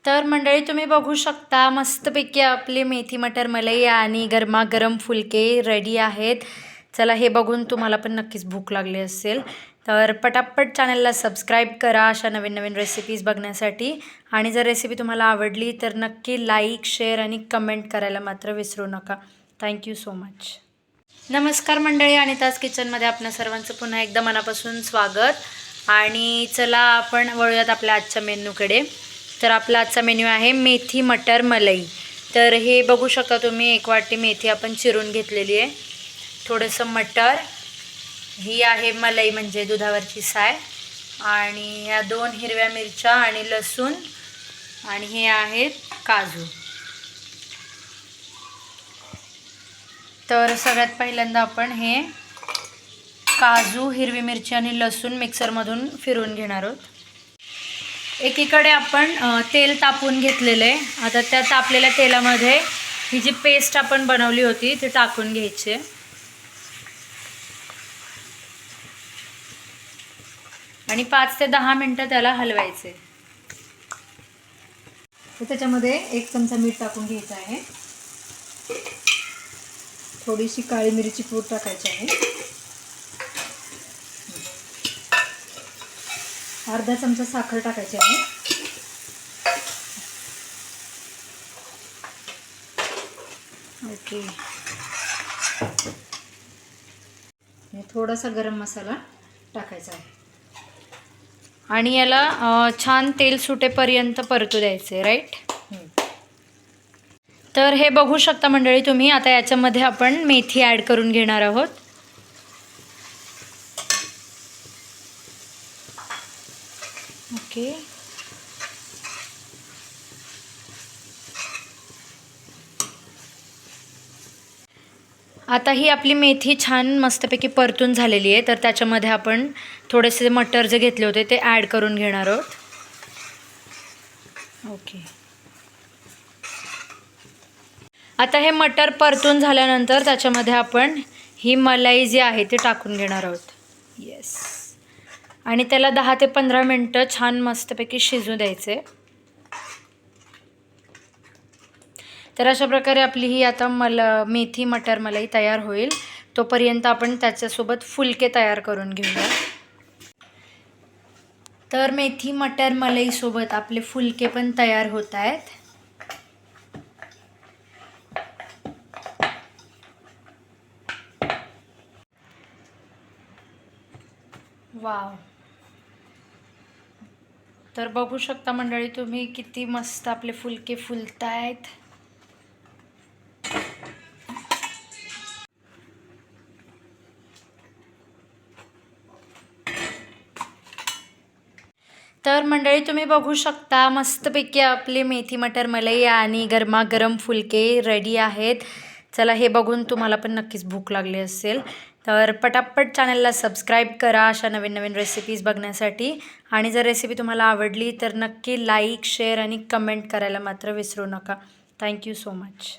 तर मंडळी तुम्ही बघू शकता मस्तपैकी आपली मेथी मटर मलाई आणि गरमागरम फुलके रेडी आहेत. चला हे बघून तुम्हाला पण नक्कीच भूक लागली असेल, तर पटापट चॅनलला सबस्क्राईब करा अशा नवीन नवीन रेसिपीज बघण्यासाठी. आणि जर रेसिपी तुम्हाला आवडली तर नक्की लाईक, शेअर आणि कमेंट करायला मात्र विसरू नका. Thank you so much. नमस्कार मंडळी, अनिताज किचनमध्ये आपणा सर्वांचं पुन्हा एकदा मनापासून स्वागत. आणि चला आपण वळूयात आपल्या आजच्या मेन्यूकडे. तर आपला आजचा मेन्यू आहे मेथी मटर मलाई. तर हे बघू शकता तुम्ही, 1 वाटी मेथी आपण चिरून घेतलेली आहे, थोडंसं मटर, ही आहे मलाई म्हणजे दुधावरची साय, आणि ह्या 2 हिरव्या मिरच्या आणि लसूण, आणि हे आहेत काजू. तर सगळ्यात पहिल्यांदा आपण हे काजू, हिरवी मिरची आणि लसूण मिक्सरमधून फिरवून घेणार आहोत. एकीकडे आपण तेल तापवून घेतलेलं आहे. आता त्या तापलेल्या तेलामध्ये ही जी पेस्ट आपण बनवली होती ती टाकून घ्यायची आहे. आणि 5 ते 10 मिनटं त्याला हलवायचे. तर त्याच्यामध्ये 1 चमचा मीठ टाकून घ्यायचं आहे, थोडीशी काळी मिरची पूड टाकायची आहे, अर्धा चमचा साखर टाकायची आहे, ओके, थोडासा गरम मसाला टाकायचा आहे. आणि याला छान तेल सुटेपर्यंत परतू द्यायचे, राईट. तर हे बघू शकता मंडळी तुम्ही. आता याच्यामध्ये आपण मेथी ॲड करून घेणार आहोत. ओके, आता ही आपली मेथी छान मस्तपैकी परतून झालेली आहे. तर त्याच्यामध्ये आपण थोडेसे मटर जे घेतले होते ते ॲड करून घेणार आहोत. ओके, आता हे मटर परतून झाल्यानंतर त्याच्यामध्ये आपण ही मलाई जी आहे ती टाकून घेणार आहोत. येस, आणि त्याला 10 ते 15 मिनटं छान मस्तपैकी शिजू द्यायचे. तर अशा प्रकारे आपली ही आता मेथी मटर मलाई तयार होईल. तोपर्यंत आपण त्याच्यासोबत फुलके तयार करून घेऊया. तर मेथी मटर मलाईसोबत आपले फुलके पण तयार होत आहेत. वाव, तर बघू शकता मंडळी तुम्ही किती मस्त आपले फुलके फुलतायत. तर मंडळी तुम्ही बघू शकता मस्तपैकी आपली मेथी मटर मलाई आणि गरमागरम फुलके रेडी आहेत. चला हे बघून तुम्हाला पण नक्कीच भूक लागली असेल, तर पटापट चॅनलला सबस्क्राईब करा अशा नवीन नवीन रेसिपीज बघण्यासाठी. आणि जर रेसिपी तुम्हाला आवडली तर नक्की लाईक, शेअर आणि कमेंट करायला मात्र विसरू नका. Thank you so much.